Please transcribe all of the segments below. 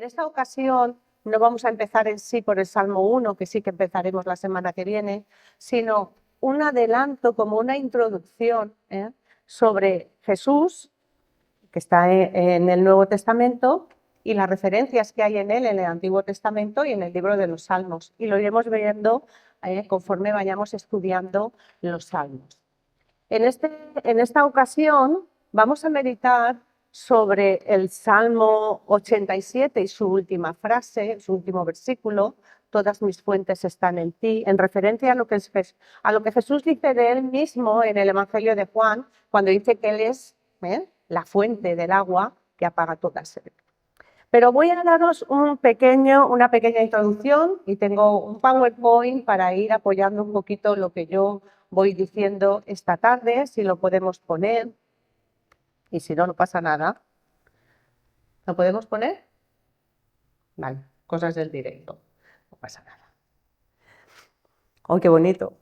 En esta ocasión no vamos a empezar en sí por el Salmo 1, que sí que empezaremos la semana que viene, sino un adelanto, como una introducción sobre Jesús, que está en el Nuevo Testamento, y las referencias que hay en él en el Antiguo Testamento y en el libro de los Salmos. Y lo iremos viendo conforme vayamos estudiando los Salmos. En esta ocasión vamos a meditar sobre el Salmo 87 y su última frase, su último versículo: todas mis fuentes están en ti, en referencia a lo que Jesús dice de él mismo en el Evangelio de Juan, cuando dice que él es la fuente del agua que apaga toda sed. Pero voy a daros una pequeña introducción, y tengo un PowerPoint para ir apoyando un poquito lo que yo voy diciendo esta tarde, si lo podemos poner, y si no, no pasa nada. ¿Lo podemos poner? Vale, cosas del directo, no pasa nada. ¡Oh, qué bonito!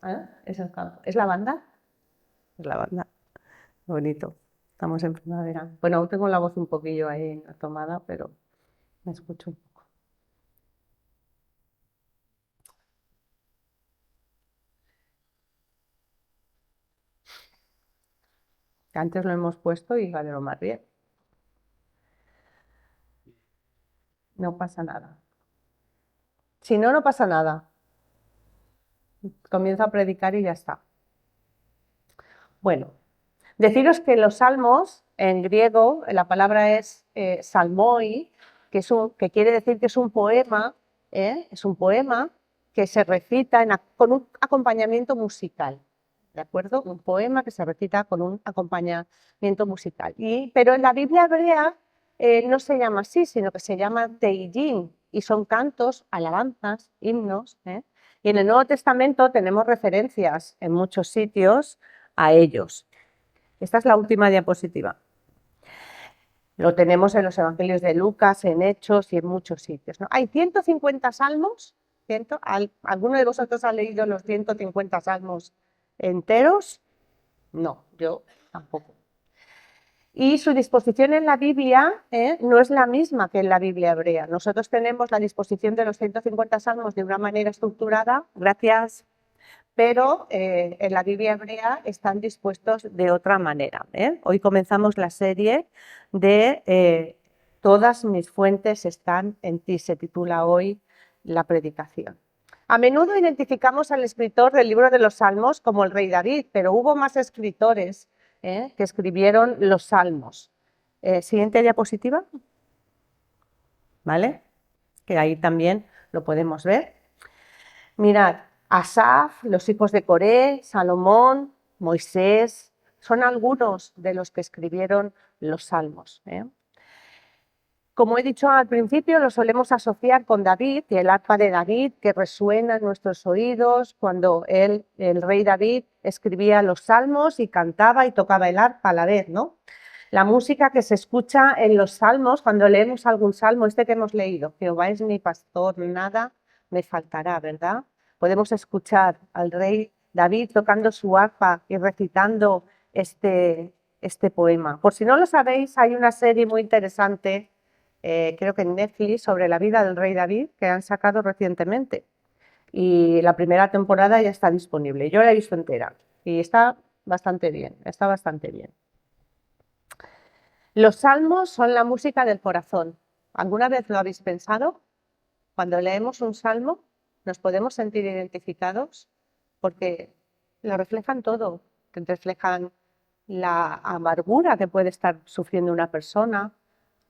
¿Es la banda? Es la banda, bonito. Estamos en primavera. Bueno, aún tengo la voz un poquillo ahí tomada, pero me escucho un poco. Antes lo hemos puesto y va de lo más bien. No pasa nada. Si no, no pasa nada. Comienzo a predicar y ya está. Bueno, deciros que los salmos, en griego, la palabra es salmoi, que quiere decir que es un poema que se recita con un acompañamiento musical. ¿De acuerdo? Un poema que se recita con un acompañamiento musical. Pero en la Biblia hebrea no se llama así, sino que se llama Teillim, y son cantos, alabanzas, himnos. Y en el Nuevo Testamento tenemos referencias en muchos sitios a ellos. Esta es la última diapositiva. Lo tenemos en los Evangelios de Lucas, en Hechos y en muchos sitios, ¿no? Hay 150 salmos. ¿Alguno de vosotros ha leído los 150 salmos enteros? No, yo tampoco. Y su disposición en la Biblia no es la misma que en la Biblia hebrea. Nosotros tenemos la disposición de los 150 salmos de una manera estructurada, gracias, pero en la Biblia hebrea están dispuestos de otra manera. Hoy comenzamos la serie de Todas mis fuentes están en ti, se titula hoy la predicación. A menudo identificamos al escritor del libro de los Salmos como el rey David, pero hubo más escritores que escribieron los Salmos. Siguiente diapositiva. ¿Vale? Que ahí también lo podemos ver. Mirad, Asaf, los hijos de Coré, Salomón, Moisés, son algunos de los que escribieron los Salmos. Como he dicho al principio, lo solemos asociar con David y el arpa de David, que resuena en nuestros oídos cuando el rey David escribía los salmos y cantaba y tocaba el arpa a la vez, ¿no? La música que se escucha en los salmos, cuando leemos algún salmo, este que hemos leído, Jehová es mi pastor, nada me faltará, ¿verdad? Podemos escuchar al rey David tocando su arpa y recitando este poema. Por si no lo sabéis, hay una serie muy interesante, creo que en Netflix, sobre la vida del rey David, que han sacado recientemente. Y la primera temporada ya está disponible. Yo la he visto entera y está bastante bien, Los salmos son la música del corazón. ¿Alguna vez lo habéis pensado? Cuando leemos un salmo, nos podemos sentir identificados porque lo reflejan todo. Reflejan la amargura que puede estar sufriendo una persona,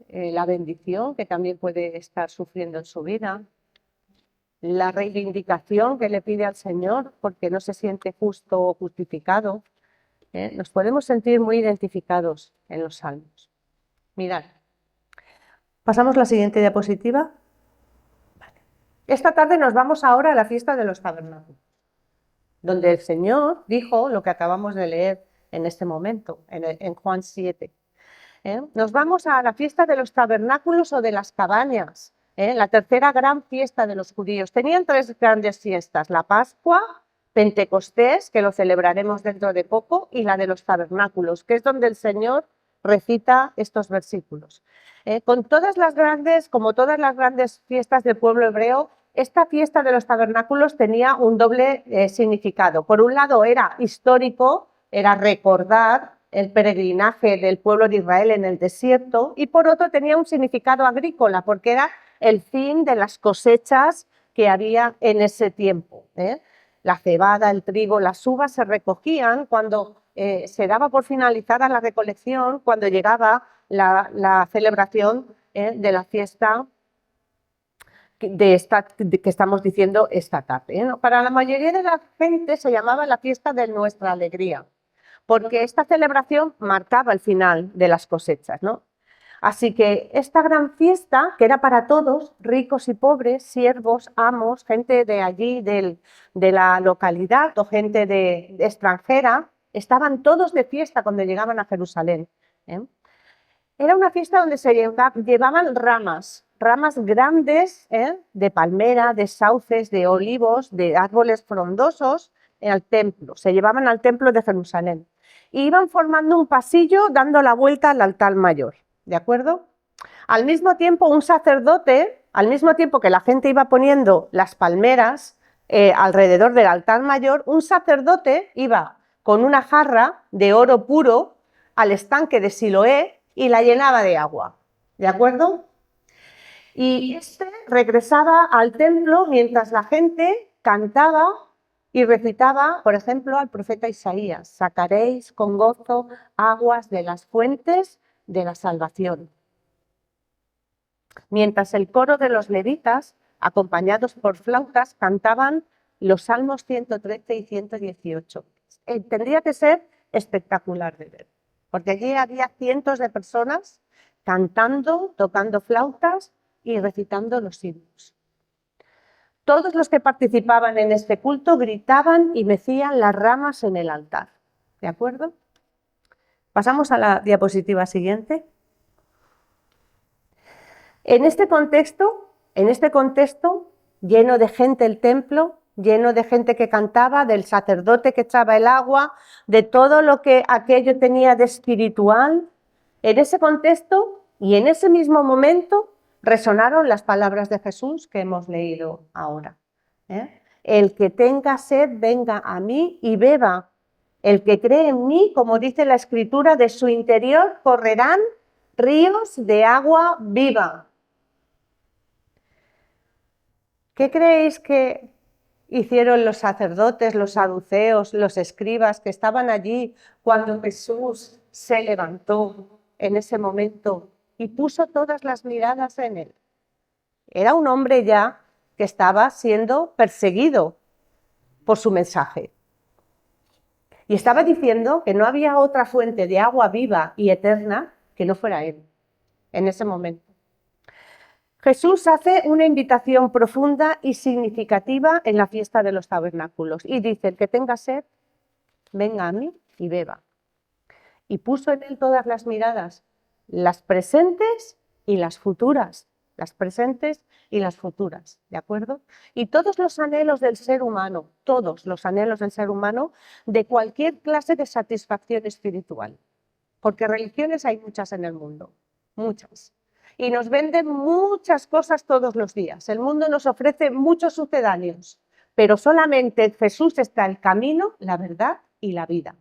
la bendición que también puede estar sufriendo en su vida, la reivindicación que le pide al Señor porque no se siente justo o justificado. Nos podemos sentir muy identificados en los salmos. Mirad. ¿Pasamos la siguiente diapositiva? Vale. Esta tarde nos vamos ahora a la fiesta de los tabernáculos, donde el Señor dijo lo que acabamos de leer en este momento, en Juan 7. Nos vamos a la fiesta de los tabernáculos o de las cabañas, la tercera gran fiesta de los judíos. Tenían tres grandes fiestas: la Pascua, Pentecostés, que lo celebraremos dentro de poco, y la de los tabernáculos, que es donde el Señor recita estos versículos. Como todas las grandes fiestas del pueblo hebreo, esta fiesta de los tabernáculos tenía un doble significado. Por un lado era histórico, era recordar el peregrinaje del pueblo de Israel en el desierto, y por otro tenía un significado agrícola, porque era el fin de las cosechas que había en ese tiempo. La cebada, el trigo, las uvas se recogían cuando se daba por finalizada la recolección, cuando llegaba la celebración de la fiesta que estamos diciendo esta tarde. Para la mayoría de la gente se llamaba la fiesta de nuestra alegría, porque esta celebración marcaba el final de las cosechas, ¿no? Así que esta gran fiesta, que era para todos, ricos y pobres, siervos, amos, gente de allí, de la localidad o gente de extranjera, estaban todos de fiesta cuando llegaban a Jerusalén. Era una fiesta donde se llevaban ramas grandes de palmera, de sauces, de olivos, de árboles frondosos al templo. Se llevaban al templo de Jerusalén. Y iban formando un pasillo dando la vuelta al altar mayor. ¿De acuerdo? Al mismo tiempo, un sacerdote, al mismo tiempo que la gente iba poniendo las palmeras alrededor del altar mayor, un sacerdote iba con una jarra de oro puro al estanque de Siloé y la llenaba de agua. ¿De acuerdo? Y este regresaba al templo mientras la gente cantaba y recitaba, por ejemplo, al profeta Isaías: sacaréis con gozo aguas de las fuentes de la salvación. Mientras el coro de los levitas, acompañados por flautas, cantaban los salmos 113 y 118. Tendría que ser espectacular de ver, porque allí había cientos de personas cantando, tocando flautas y recitando los himnos. Todos los que participaban en este culto gritaban y mecían las ramas en el altar. ¿De acuerdo? Pasamos a la diapositiva siguiente. En este contexto, lleno de gente el templo, lleno de gente que cantaba, del sacerdote que echaba el agua, de todo lo que aquello tenía de espiritual, en ese contexto y en ese mismo momento resonaron las palabras de Jesús que hemos leído ahora. El que tenga sed, venga a mí y beba. El que cree en mí, como dice la Escritura, de su interior correrán ríos de agua viva. ¿Qué creéis que hicieron los sacerdotes, los saduceos, los escribas que estaban allí cuando Jesús se levantó en ese momento y puso todas las miradas en él? Era un hombre ya que estaba siendo perseguido por su mensaje. Y estaba diciendo que no había otra fuente de agua viva y eterna que no fuera él, en ese momento. Jesús hace una invitación profunda y significativa en la fiesta de los tabernáculos y dice: el que tenga sed, venga a mí y beba. Y puso en él todas las miradas, las presentes y las futuras, ¿de acuerdo? Y todos los anhelos del ser humano, de cualquier clase de satisfacción espiritual, porque religiones hay muchas en el mundo, muchas. Y nos venden muchas cosas todos los días. El mundo nos ofrece muchos sucedáneos, pero solamente en Jesús está el camino, la verdad y la vida.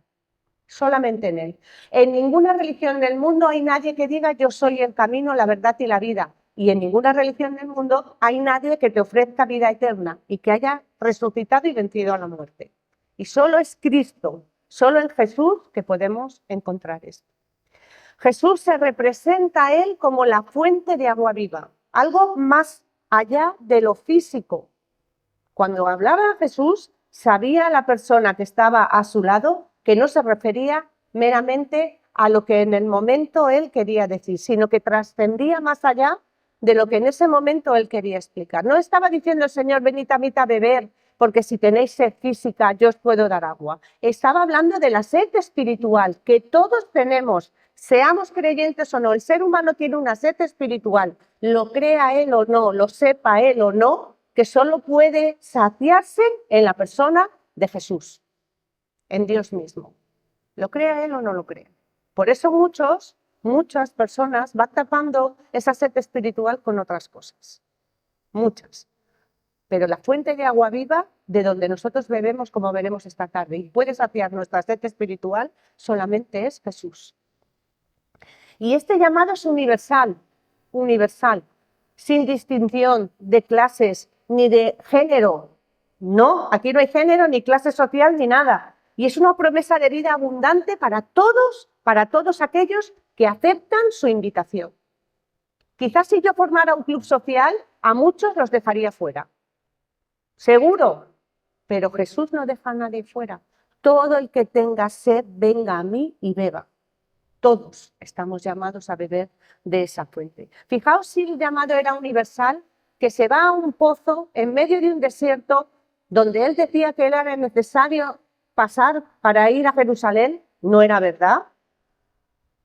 Solamente en él. En ninguna religión del mundo hay nadie que diga: yo soy el camino, la verdad y la vida. Y en ninguna religión del mundo hay nadie que te ofrezca vida eterna y que haya resucitado y vencido a la muerte. Y solo es Cristo, solo en Jesús que podemos encontrar esto. Jesús se representa a él como la fuente de agua viva, algo más allá de lo físico. Cuando hablaba Jesús, sabía la persona que estaba a su lado que no se refería meramente a lo que en el momento él quería decir, sino que trascendía más allá de lo que en ese momento él quería explicar. No estaba diciendo el Señor: venid a mí a beber, porque si tenéis sed física yo os puedo dar agua. Estaba hablando de la sed espiritual que todos tenemos. Seamos creyentes o no, el ser humano tiene una sed espiritual, lo crea él o no, lo sepa él o no, que solo puede saciarse en la persona de Jesús, en Dios mismo. ¿Lo crea él o no lo crea? Por eso muchos muchas personas van tapando esa sed espiritual con otras cosas, muchas. Pero la fuente de agua viva, de donde nosotros bebemos, como veremos esta tarde, y puede saciar nuestra sed espiritual, solamente es Jesús. Y este llamado es universal, universal, sin distinción de clases ni de género. No, aquí no hay género, ni clase social, ni nada. Y es una promesa de vida abundante para todos aquellos que aceptan su invitación. Quizás si yo formara un club social, a muchos los dejaría fuera. Seguro, pero Jesús no deja a nadie fuera. Todo el que tenga sed, venga a mí y beba. Todos estamos llamados a beber de esa fuente. Fijaos si el llamado era universal, que se va a un pozo en medio de un desierto donde él decía que era necesario pasar para ir a Jerusalén, no era verdad.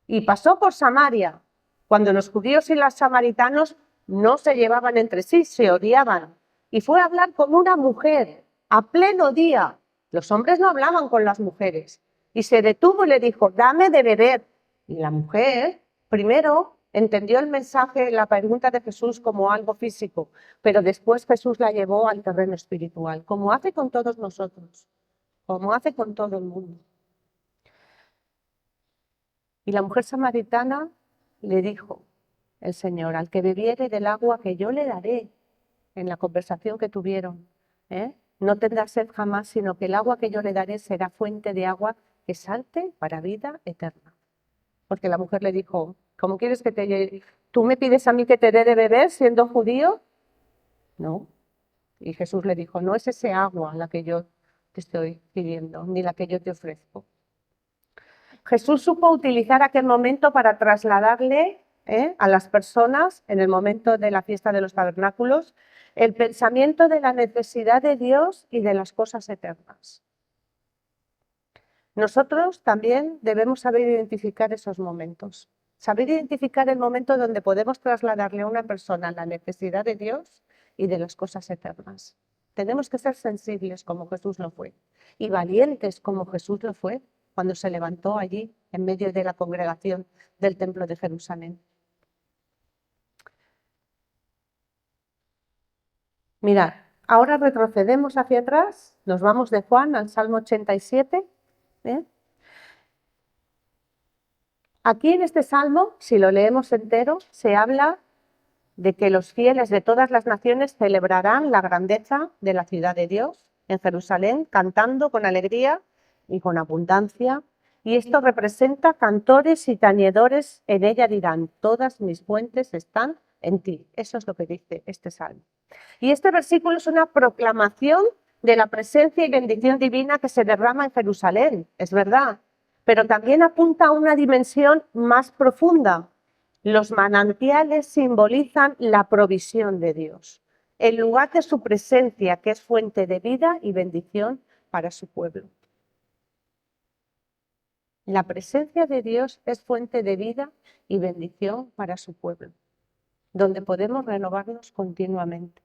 Y pasó por Samaria, cuando los judíos y los samaritanos no se llevaban entre sí, se odiaban. Y fue a hablar con una mujer a pleno día. Los hombres no hablaban con las mujeres. Y se detuvo y le dijo, dame de beber. Y la mujer, primero, entendió el mensaje, la pregunta de Jesús como algo físico, pero después Jesús la llevó al terreno espiritual, como hace con todos nosotros, como hace con todo el mundo. Y la mujer samaritana le dijo, el Señor, al que bebiere del agua que yo le daré, en la conversación que tuvieron, no tendrá sed jamás, sino que el agua que yo le daré será fuente de agua que salte para vida eterna. Porque la mujer le dijo, ¿cómo quieres que te... ¿Tú me pides a mí que te dé de beber siendo judío? No. Y Jesús le dijo, no es ese agua la que yo te estoy pidiendo, ni la que yo te ofrezco. Jesús supo utilizar aquel momento para trasladarle a las personas, en el momento de la fiesta de los tabernáculos, el pensamiento de la necesidad de Dios y de las cosas eternas. Nosotros también debemos saber identificar esos momentos. Saber identificar el momento donde podemos trasladarle a una persona la necesidad de Dios y de las cosas eternas. Tenemos que ser sensibles como Jesús lo fue y valientes como Jesús lo fue cuando se levantó allí en medio de la congregación del templo de Jerusalén. Mirad, ahora retrocedemos hacia atrás, nos vamos de Juan al Salmo 87. Aquí en este Salmo, si lo leemos entero, se habla de que los fieles de todas las naciones celebrarán la grandeza de la ciudad de Dios en Jerusalén, cantando con alegría y con abundancia. Y esto representa cantores y tañedores, en ella dirán, todas mis fuentes están en ti. Eso es lo que dice este Salmo. Y este versículo es una proclamación de la presencia y bendición divina que se derrama en Jerusalén, es verdad, pero también apunta a una dimensión más profunda. Los manantiales simbolizan la provisión de Dios, el lugar de su presencia, que es fuente de vida y bendición para su pueblo. La presencia de Dios es fuente de vida y bendición para su pueblo, donde podemos renovarnos continuamente.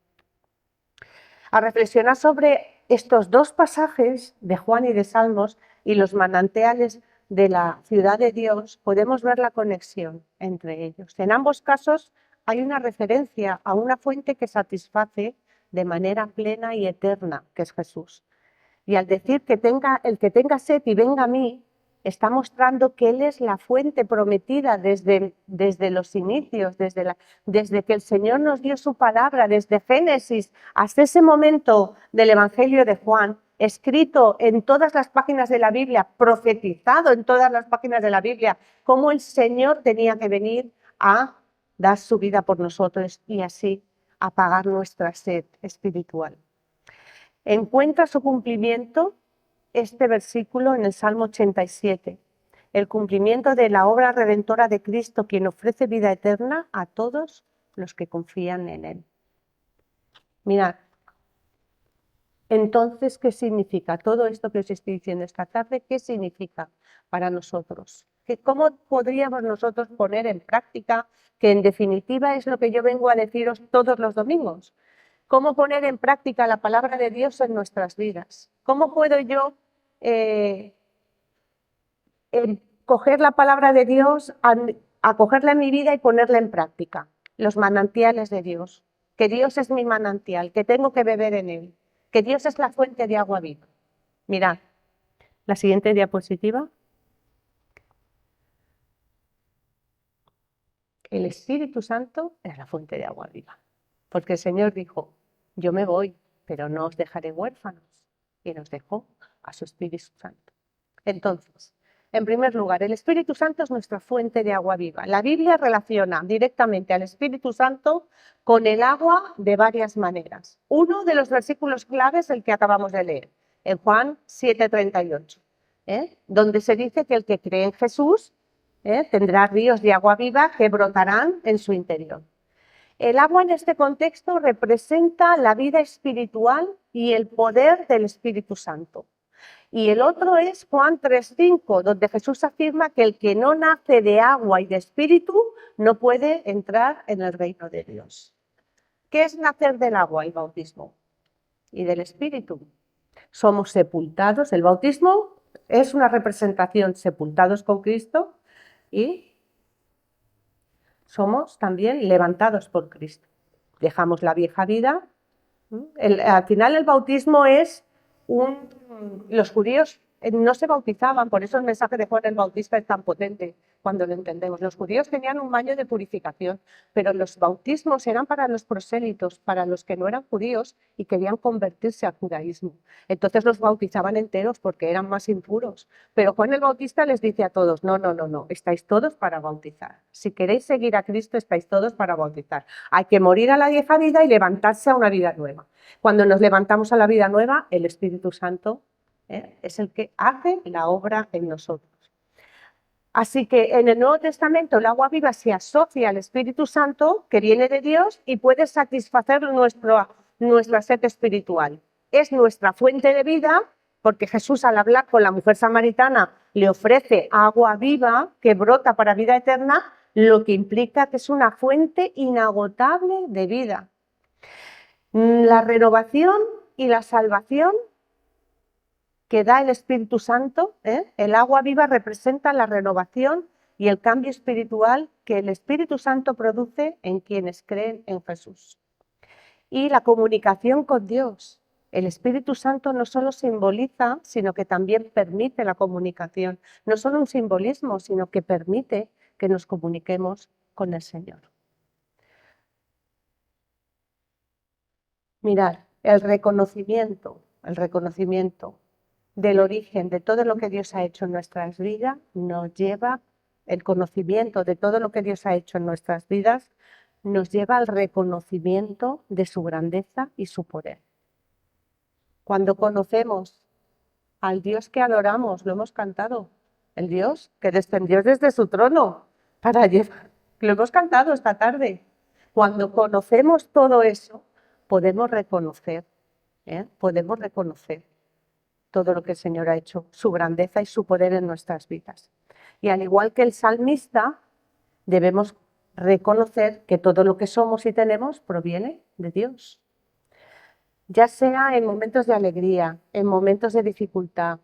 A reflexionar sobre estos dos pasajes de Juan y de Salmos y los manantiales de la ciudad de Dios, podemos ver la conexión entre ellos. En ambos casos hay una referencia a una fuente que satisface de manera plena y eterna, que es Jesús. Y al decir que el que tenga sed y venga a mí, está mostrando que Él es la fuente prometida desde los inicios, desde que el Señor nos dio su palabra, desde Génesis hasta ese momento del Evangelio de Juan, escrito en todas las páginas de la Biblia, profetizado en todas las páginas de la Biblia, cómo el Señor tenía que venir a dar su vida por nosotros y así apagar nuestra sed espiritual. Encuentra su cumplimiento este versículo en el Salmo 87, el cumplimiento de la obra redentora de Cristo, quien ofrece vida eterna a todos los que confían en Él. Mirad, entonces, ¿qué significa todo esto que os estoy diciendo esta tarde? ¿Qué significa para nosotros? ¿Cómo podríamos nosotros poner en práctica, que en definitiva es lo que yo vengo a deciros todos los domingos? ¿Cómo poner en práctica la palabra de Dios en nuestras vidas? ¿Cómo puedo yo coger la palabra de Dios acogerla en mi vida y ponerla en práctica. Los manantiales de Dios, que Dios es mi manantial, que tengo que beber en él, que Dios es la fuente de agua viva. Mirad, la siguiente diapositiva. El Espíritu Santo es la fuente de agua viva, porque el Señor dijo, yo me voy, pero no os dejaré huérfanos, y nos dejó a su Espíritu Santo. Entonces, en primer lugar, el Espíritu Santo es nuestra fuente de agua viva. La Biblia relaciona directamente al Espíritu Santo con el agua de varias maneras. Uno de los versículos claves es el que acabamos de leer, en Juan 7:38, donde se dice que el que cree en Jesús tendrá ríos de agua viva que brotarán en su interior. El agua en este contexto representa la vida espiritual y el poder del Espíritu Santo. Y el otro es Juan 3:5, donde Jesús afirma que el que no nace de agua y de espíritu no puede entrar en el reino de Dios. ¿Qué es nacer del agua? El bautismo. Y del espíritu. Somos sepultados. El bautismo es una representación, sepultados con Cristo, y somos también levantados por Cristo. Dejamos la vieja vida. Al final el bautismo es los judíos no se bautizaban, por eso el mensaje de Juan el Bautista es tan potente cuando lo entendemos. Los judíos tenían un baño de purificación, pero los bautismos eran para los prosélitos, para los que no eran judíos y querían convertirse al judaísmo. Entonces los bautizaban enteros porque eran más impuros. Pero Juan el Bautista les dice a todos, no, estáis todos para bautizar. Si queréis seguir a Cristo, estáis todos para bautizar. Hay que morir a la vieja vida y levantarse a una vida nueva. Cuando nos levantamos a la vida nueva, el Espíritu Santo es el que hace la obra en nosotros. Así que en el Nuevo Testamento el agua viva se asocia al Espíritu Santo que viene de Dios y puede satisfacer nuestra sed espiritual. Es nuestra fuente de vida porque Jesús, al hablar con la mujer samaritana, le ofrece agua viva que brota para vida eterna, lo que implica que es una fuente inagotable de vida. La renovación y la salvación que da el Espíritu Santo, el agua viva representa la renovación y el cambio espiritual que el Espíritu Santo produce en quienes creen en Jesús. Y la comunicación con Dios. El Espíritu Santo no solo simboliza, sino que también permite la comunicación. No solo un simbolismo, sino que permite que nos comuniquemos con el Señor. Mirad, el reconocimiento del origen de todo lo que Dios ha hecho en nuestras vidas nos lleva, el conocimiento de todo lo que Dios ha hecho en nuestras vidas nos lleva al reconocimiento de su grandeza y su poder. Cuando conocemos al Dios que adoramos, lo hemos cantado, el Dios que descendió desde su trono para llevar, lo hemos cantado esta tarde. Cuando conocemos todo eso, podemos reconocer todo lo que el Señor ha hecho, su grandeza y su poder en nuestras vidas. Y al igual que el salmista, debemos reconocer que todo lo que somos y tenemos proviene de Dios. Ya sea en momentos de alegría, en momentos de dificultad,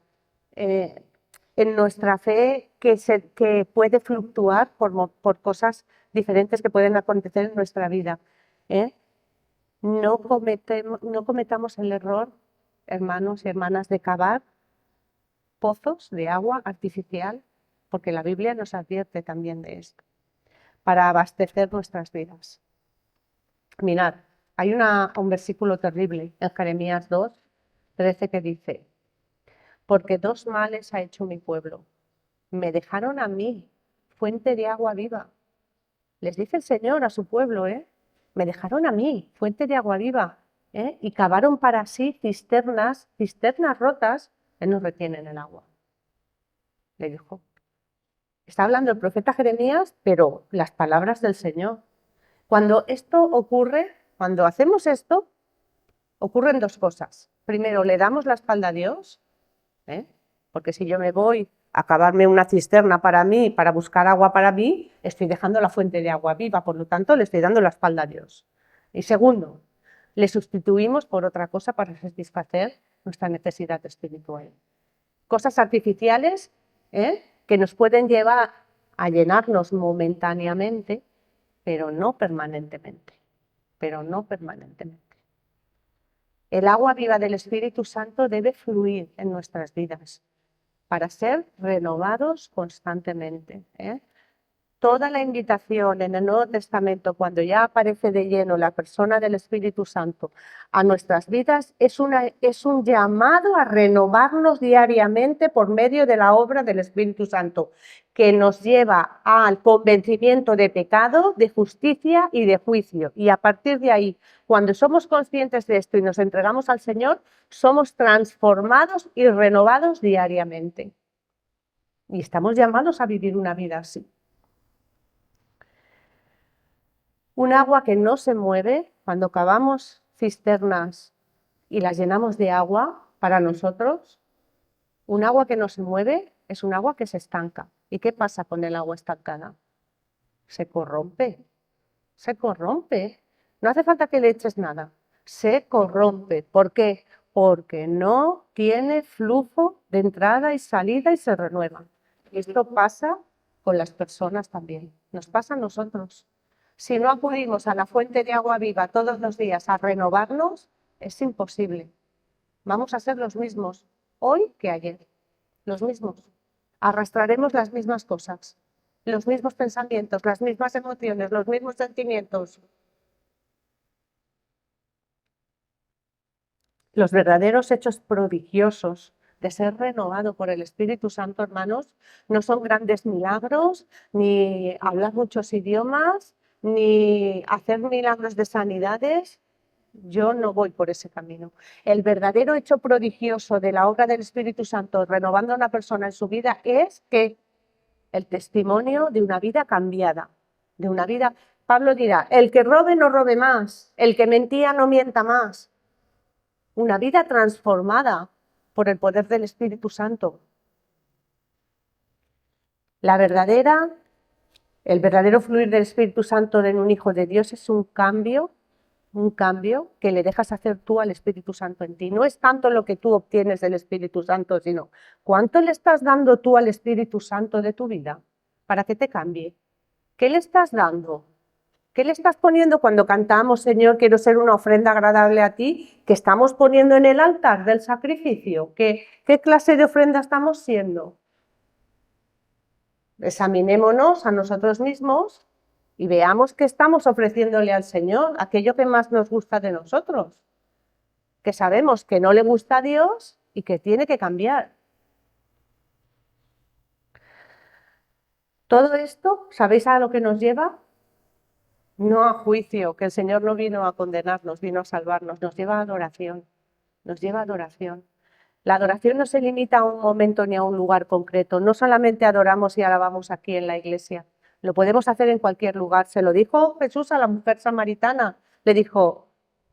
en nuestra fe que puede fluctuar por cosas diferentes que pueden acontecer en nuestra vida. No cometamos el error, hermanos y hermanas, de cavar pozos de agua artificial, porque la Biblia nos advierte también de esto, para abastecer nuestras vidas. Mirad, hay un versículo terrible en Jeremías 2:13 que dice, porque dos males ha hecho mi pueblo, me dejaron a mí, fuente de agua viva. Les dice el Señor a su pueblo, me dejaron a mí, fuente de agua viva, y cavaron para sí cisternas rotas que no retienen el agua. Le dijo. Está hablando el profeta Jeremías, pero las palabras del Señor. Cuando esto ocurre, cuando hacemos esto, ocurren dos cosas. Primero, le damos la espalda a Dios, porque si yo me voy a cavarme una cisterna para mí, para buscar agua para mí, estoy dejando la fuente de agua viva, por lo tanto, le estoy dando la espalda a Dios. Y segundo, le sustituimos por otra cosa para satisfacer nuestra necesidad espiritual. Cosas artificiales que nos pueden llevar a llenarnos momentáneamente, pero no permanentemente, pero no permanentemente. El agua viva del Espíritu Santo debe fluir en nuestras vidas para ser renovados constantemente, ¿eh? Toda la invitación en el Nuevo Testamento, cuando ya aparece de lleno la persona del Espíritu Santo a nuestras vidas, es un llamado a renovarnos diariamente por medio de la obra del Espíritu Santo, que nos lleva al convencimiento de pecado, de justicia y de juicio. Y a partir de ahí, cuando somos conscientes de esto y nos entregamos al Señor, somos transformados y renovados diariamente. Y estamos llamados a vivir una vida así. Un agua que no se mueve, cuando cavamos cisternas y las llenamos de agua para nosotros, un agua que no se mueve es un agua que se estanca. ¿Y qué pasa con el agua estancada? Se corrompe, se corrompe. No hace falta que le eches nada, se corrompe. ¿Por qué? Porque no tiene flujo de entrada y salida y se renueva. Y esto pasa con las personas también, nos pasa a nosotros. Si no acudimos a la fuente de agua viva todos los días a renovarnos, es imposible. Vamos a ser los mismos hoy que ayer, los mismos. Arrastraremos las mismas cosas, los mismos pensamientos, las mismas emociones, los mismos sentimientos. Los verdaderos hechos prodigiosos de ser renovado por el Espíritu Santo, hermanos, no son grandes milagros, ni hablar muchos idiomas, ni hacer milagros de sanidades. Yo no voy por ese camino. El verdadero hecho prodigioso de la obra del Espíritu Santo renovando a una persona en su vida es que el testimonio de una vida cambiada, de una vida. Pablo dirá, el que robe no robe más, el que mentía no mienta más. Una vida transformada por el poder del Espíritu Santo. El verdadero fluir del Espíritu Santo en un hijo de Dios es un cambio que le dejas hacer tú al Espíritu Santo en ti. No es tanto lo que tú obtienes del Espíritu Santo, sino cuánto le estás dando tú al Espíritu Santo de tu vida para que te cambie. ¿Qué le estás dando? ¿Qué le estás poniendo cuando cantamos, Señor, quiero ser una ofrenda agradable a ti? ¿Qué estamos poniendo en el altar del sacrificio? ¿Qué clase de ofrenda estamos siendo? Examinémonos a nosotros mismos y veamos qué estamos ofreciéndole al Señor, aquello que más nos gusta de nosotros, que sabemos que no le gusta a Dios y que tiene que cambiar. Todo esto, ¿sabéis a lo que nos lleva? No a juicio, que el Señor no vino a condenarnos, vino a salvarnos, nos lleva a adoración, nos lleva a adoración. La adoración no se limita a un momento ni a un lugar concreto, no solamente adoramos y alabamos aquí en la iglesia, lo podemos hacer en cualquier lugar. Se lo dijo Jesús a la mujer samaritana, le dijo,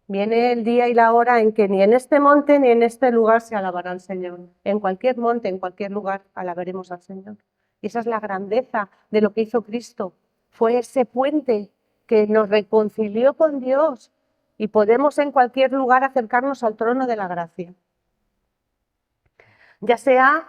viene el día y la hora en que ni en este monte ni en este lugar se alabará al Señor. En cualquier monte, en cualquier lugar alabaremos al Señor. Y esa es la grandeza de lo que hizo Cristo, fue ese puente que nos reconcilió con Dios y podemos en cualquier lugar acercarnos al trono de la gracia. Ya sea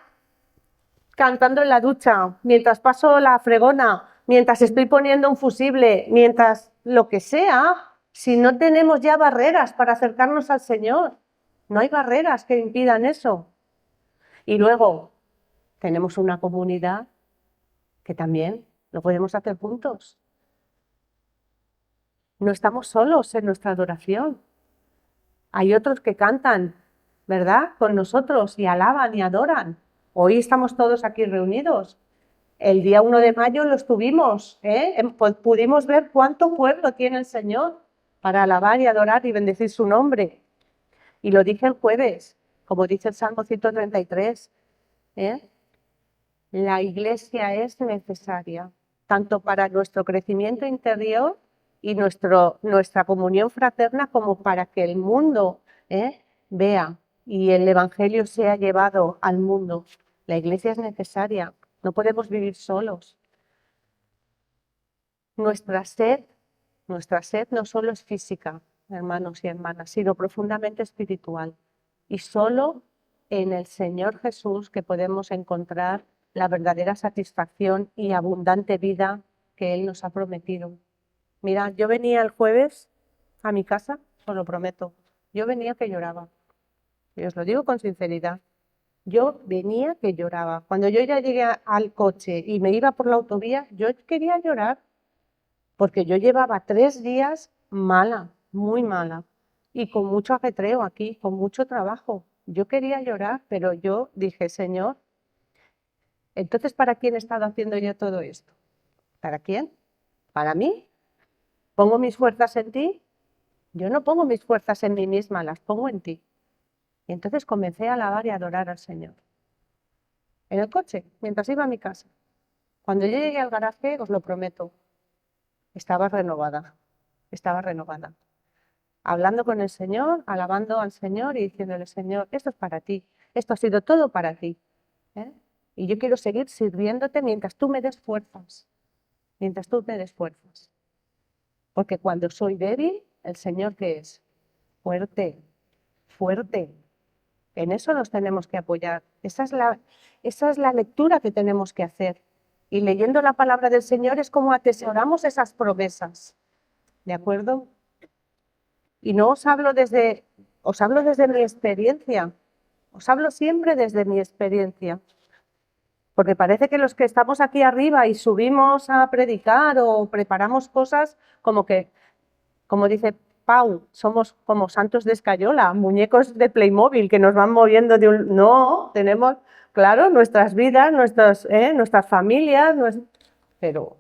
cantando en la ducha, mientras paso la fregona, mientras estoy poniendo un fusible, mientras lo que sea, si no tenemos ya barreras para acercarnos al Señor, no hay barreras que impidan eso. Y luego tenemos una comunidad que también lo podemos hacer juntos. No estamos solos en nuestra adoración. Hay otros que cantan, ¿verdad?, con nosotros y alaban y adoran. Hoy estamos todos aquí reunidos. El día 1 de mayo lo estuvimos, pudimos ver cuánto pueblo tiene el Señor para alabar y adorar y bendecir su nombre. Y lo dije el jueves, como dice el Salmo 133, la iglesia es necesaria, tanto para nuestro crecimiento interior y nuestra comunión fraterna, como para que el mundo vea y el Evangelio sea llevado al mundo. La iglesia es necesaria, no podemos vivir solos. Nuestra sed no solo es física, hermanos y hermanas, sino profundamente espiritual. Y solo en el Señor Jesús que podemos encontrar la verdadera satisfacción y abundante vida que Él nos ha prometido. Mira, yo venía el jueves a mi casa, os lo prometo, yo venía que lloraba, y os lo digo con sinceridad. Yo venía que lloraba. Cuando yo ya llegué al coche y me iba por la autovía, yo quería llorar, porque yo llevaba 3 días mala, muy mala, y con mucho ajetreo aquí, con mucho trabajo. Yo quería llorar, pero yo dije, Señor, entonces, ¿para quién he estado haciendo yo todo esto? ¿Para quién? ¿Para mí? ¿Pongo mis fuerzas en ti? Yo no pongo mis fuerzas en mí misma, las pongo en ti. Y entonces comencé a alabar y a adorar al Señor. En el coche, mientras iba a mi casa. Cuando yo llegué al garaje, os lo prometo, estaba renovada, estaba renovada. Hablando con el Señor, alabando al Señor y diciéndole, Señor, esto es para ti, esto ha sido todo para ti. ¿Eh? Y yo quiero seguir sirviéndote mientras tú me des fuerzas, mientras tú me des fuerzas. Porque cuando soy débil, el Señor, ¿qué es? Fuerte, fuerte. En eso nos tenemos que apoyar. Esa es la lectura que tenemos que hacer. Y leyendo la palabra del Señor es como atesoramos esas promesas. ¿De acuerdo? Y no os hablo desde mi experiencia. Os hablo siempre desde mi experiencia. Porque parece que los que estamos aquí arriba y subimos a predicar o preparamos cosas, como dice Pau, somos como santos de escayola, muñecos de Playmobil que nos van moviendo de un... No, tenemos, claro, nuestras vidas, nuestras familias, pero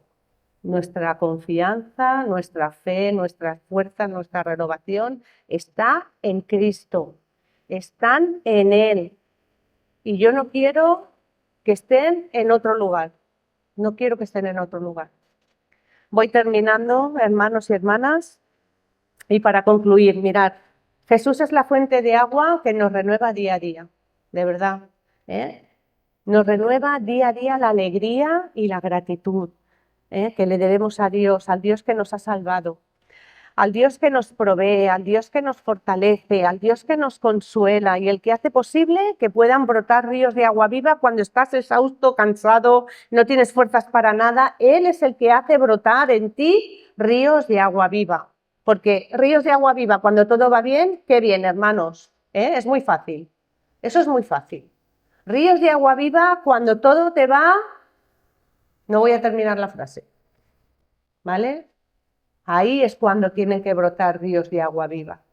nuestra confianza, nuestra fe, nuestras fuerzas, nuestra renovación está en Cristo, están en Él. Y yo no quiero que estén en otro lugar, no quiero que estén en otro lugar. Voy terminando, hermanos y hermanas. Y para concluir, mirad, Jesús es la fuente de agua que nos renueva día a día, de verdad. Nos renueva día a día la alegría y la gratitud que le debemos a Dios, al Dios que nos ha salvado, al Dios que nos provee, al Dios que nos fortalece, al Dios que nos consuela y el que hace posible que puedan brotar ríos de agua viva cuando estás exhausto, cansado, no tienes fuerzas para nada. Él es el que hace brotar en ti ríos de agua viva. Porque ríos de agua viva, cuando todo va bien, qué bien, hermanos, es muy fácil, eso es muy fácil. Ríos de agua viva, cuando todo te va, no voy a terminar la frase, ¿vale? Ahí es cuando tienen que brotar ríos de agua viva.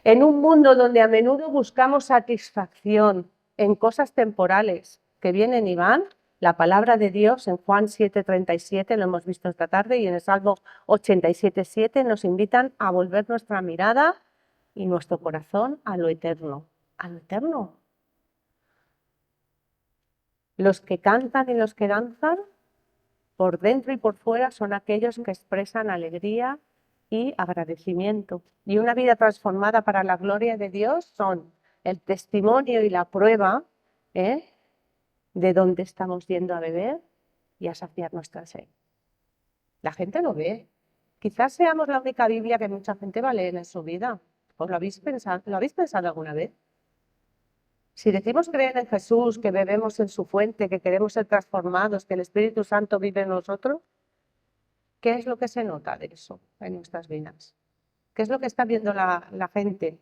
En un mundo donde a menudo buscamos satisfacción en cosas temporales que vienen y van, la palabra de Dios en Juan 7:37, lo hemos visto esta tarde, y en el Salmo 87:7 nos invitan a volver nuestra mirada y nuestro corazón a lo eterno. A lo eterno. Los que cantan y los que danzan, por dentro y por fuera, son aquellos que expresan alegría y agradecimiento. Y una vida transformada para la gloria de Dios son el testimonio y la prueba de dónde estamos yendo a beber y a saciar nuestra sed. La gente lo ve. Quizás seamos la única Biblia que mucha gente va a leer en su vida. ¿Os lo habéis pensado alguna vez? Si decimos creer en Jesús, que bebemos en su fuente, que queremos ser transformados, que el Espíritu Santo vive en nosotros, ¿qué es lo que se nota de eso en nuestras vidas? ¿Qué es lo que está viendo la gente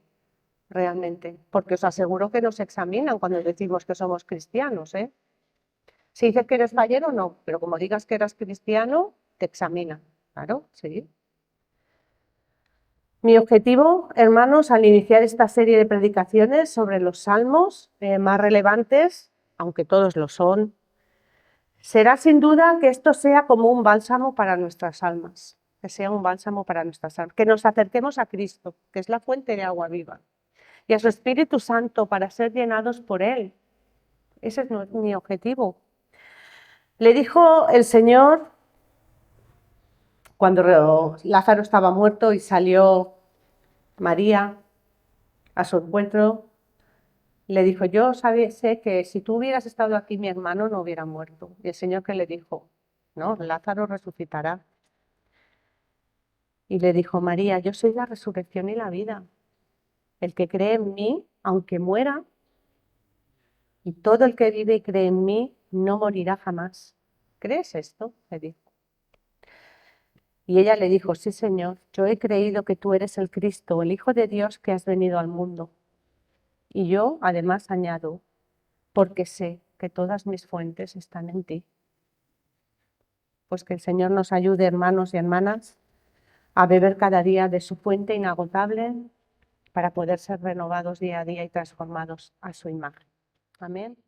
realmente? Porque os aseguro que nos examinan cuando decimos que somos cristianos, ¿eh? Si dices que eres fallero, no, pero como digas que eres cristiano, te examinan. Claro, sí. Mi objetivo, hermanos, al iniciar esta serie de predicaciones sobre los salmos más relevantes, aunque todos lo son, será sin duda que esto sea como un bálsamo para nuestras almas, que sea un bálsamo para nuestras almas, que nos acerquemos a Cristo, que es la fuente de agua viva, y a su Espíritu Santo para ser llenados por Él. Ese es mi objetivo. Le dijo el Señor, cuando Lázaro estaba muerto y salió María a su encuentro, le dijo, yo sé que si tú hubieras estado aquí, mi hermano no hubiera muerto. Y el Señor, que le dijo, no, Lázaro resucitará. Y le dijo, María, yo soy la resurrección y la vida. El que cree en mí, aunque muera, y todo el que vive y cree en mí, no morirá jamás. ¿Crees esto?, le dijo. Y ella le dijo, sí, Señor, yo he creído que tú eres el Cristo, el Hijo de Dios que has venido al mundo. Y yo, además, añado, porque sé que todas mis fuentes están en ti. Pues que el Señor nos ayude, hermanos y hermanas, a beber cada día de su fuente inagotable para poder ser renovados día a día y transformados a su imagen. Amén.